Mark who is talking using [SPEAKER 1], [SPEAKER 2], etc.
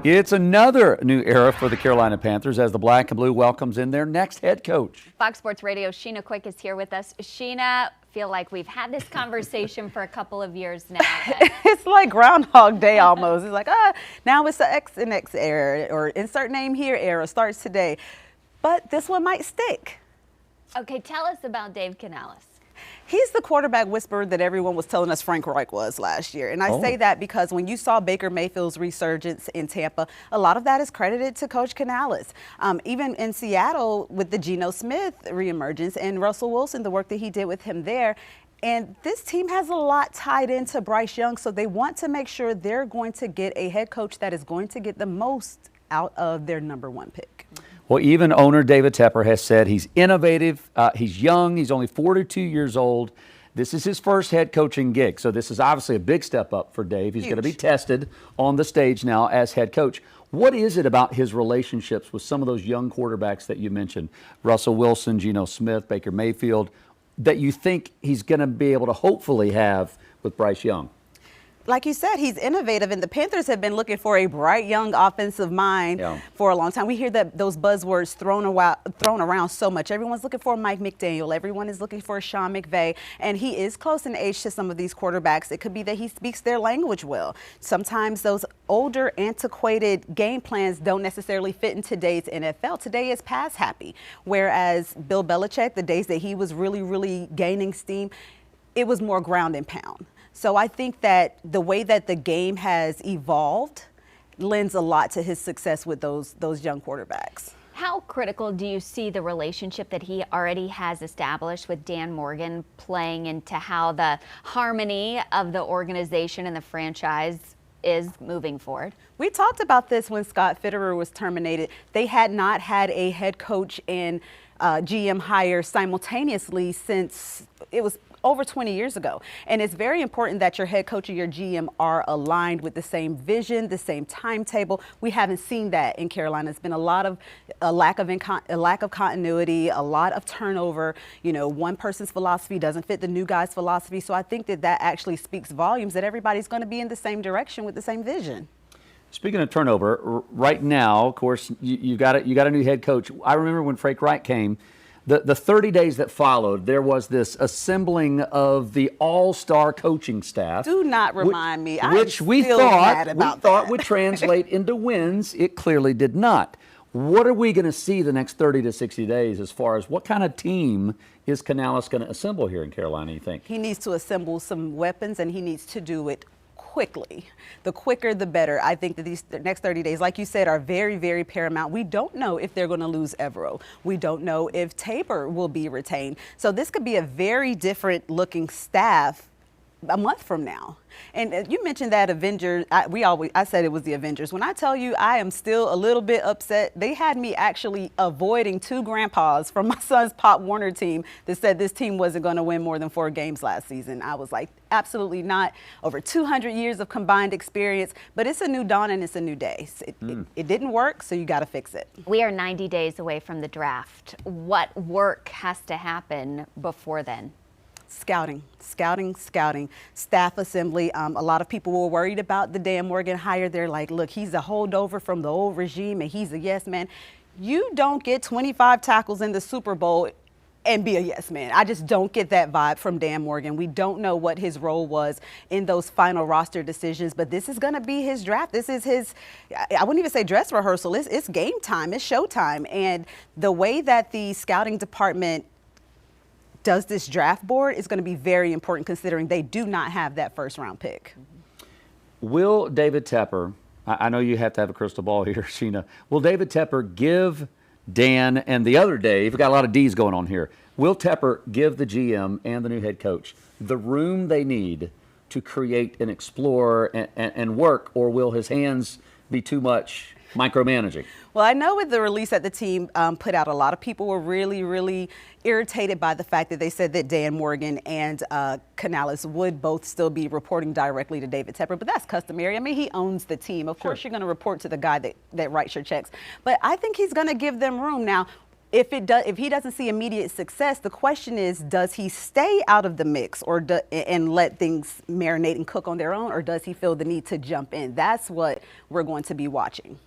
[SPEAKER 1] It's another new era for the Carolina Panthers as the black and blue welcomes in their next head coach.
[SPEAKER 2] Fox Sports Radio, Sheena Quick is here with us. Sheena, feel like we've had this conversation for a couple of years now.
[SPEAKER 3] It's like Groundhog Day almost. It's like, now it's the X and X era, or insert name here era starts today. But this one might stick.
[SPEAKER 2] Okay, tell us about Dave Canales.
[SPEAKER 3] He's the quarterback whisperer that everyone was telling us Frank Reich was last year. And I say that because when you saw Baker Mayfield's resurgence in Tampa, a lot of that is credited to Coach Canales. Even in Seattle with the Geno Smith reemergence and Russell Wilson, the work that he did with him there. And this team has a lot tied into Bryce Young, so they want to make sure they're going to get a head coach that is going to get the most out of their #1 pick.
[SPEAKER 1] Well, even owner David Tepper has said he's innovative, he's young, he's only 42 years old. This is his first head coaching gig, so this is obviously a big step up for Dave. He's going to be tested on the stage now as head coach. What is it about his relationships with some of those young quarterbacks that you mentioned, Russell Wilson, Geno Smith, Baker Mayfield, that you think he's going to be able to hopefully have with Bryce Young?
[SPEAKER 3] Like you said, he's innovative, and the Panthers have been looking for a bright, young offensive mind for a long time. We hear that those buzzwords thrown around so much. Everyone's looking for Mike McDaniel. Everyone is looking for Sean McVay, and he is close in age to some of these quarterbacks. It could be that he speaks their language well. Sometimes those older, antiquated game plans don't necessarily fit in today's NFL. Today is pass happy, whereas Bill Belichick, the days that he was really gaining steam, it was more ground and pound. So I think that the way that the game has evolved lends a lot to his success with those young quarterbacks.
[SPEAKER 2] How critical do you see the relationship that he already has established with Dan Morgan playing into how the harmony of the organization and the franchise is moving forward?
[SPEAKER 3] We talked about this when Scott Fitterer was terminated. They had not had a head coach and GM hire simultaneously since it was over 20 years ago. And it's very important that your head coach and your GM are aligned with the same vision, the same timetable. We haven't seen that in Carolina. It's been a lack of continuity, a lot of turnover. You know, one person's philosophy doesn't fit the new guy's philosophy. So I think that actually speaks volumes that everybody's going to be in the same direction with the same vision.
[SPEAKER 1] Speaking of turnover, right now, of course, you got a new head coach. I remember when Frank Reich came, the 30 days that followed, there was this assembling of the all-star coaching staff.
[SPEAKER 3] Do not remind me.
[SPEAKER 1] Which we thought would translate into wins. It clearly did not. What are we going to see the next 30 to 60 days as far as what kind of team is Canales going to assemble here in Carolina, you think?
[SPEAKER 3] He needs to assemble some weapons, and he needs to do it quickly. The quicker, the better. I think that these next 30 days, like you said, are very paramount. We don't know if they're going to lose Evero. We don't know if Tabor will be retained. So this could be a very different looking staff a month from now. And you mentioned that Avengers, I said it was the Avengers. When I tell you I am still a little bit upset, they had me actually avoiding 2 grandpas from my son's Pop Warner team that said this team wasn't going to win more than 4 games last season. I was like, absolutely not. Over 200 years of combined experience, but it's a new dawn and it's a new day. It didn't work, so you got to fix it.
[SPEAKER 2] We are 90 days away from the draft. What work has to happen before then?
[SPEAKER 3] Scouting, staff assembly. A lot of people were worried about the Dan Morgan hire. They're like, look, he's a holdover from the old regime and he's a yes man. You don't get 25 tackles in the Super Bowl and be a yes man. I just don't get that vibe from Dan Morgan. We don't know what his role was in those final roster decisions, but this is going to be his draft. This is his, I wouldn't even say dress rehearsal. It's game time. It's showtime. And the way that the scouting department does this draft board is going to be very important considering they do not have that first round pick.
[SPEAKER 1] Will David Tepper, I know you have to have a crystal ball here, Sheena. Will David Tepper give Dan and the other Dave, we've got a lot of D's going on here, will Tepper give the GM and the new head coach the room they need to create and explore and work, or will his hands be too much micromanaging?
[SPEAKER 3] Well, I know with the release that the team put out, a lot of people were really irritated by the fact that they said that Dan Morgan and Canales would both still be reporting directly to David Tepper, but that's customary. I mean, he owns the team. Of course, you're going to report to the guy that writes your checks. But I think he's going to give them room. Now, if he doesn't see immediate success, the question is, does he stay out of the mix and let things marinate and cook on their own, or does he feel the need to jump in? That's what we're going to be watching.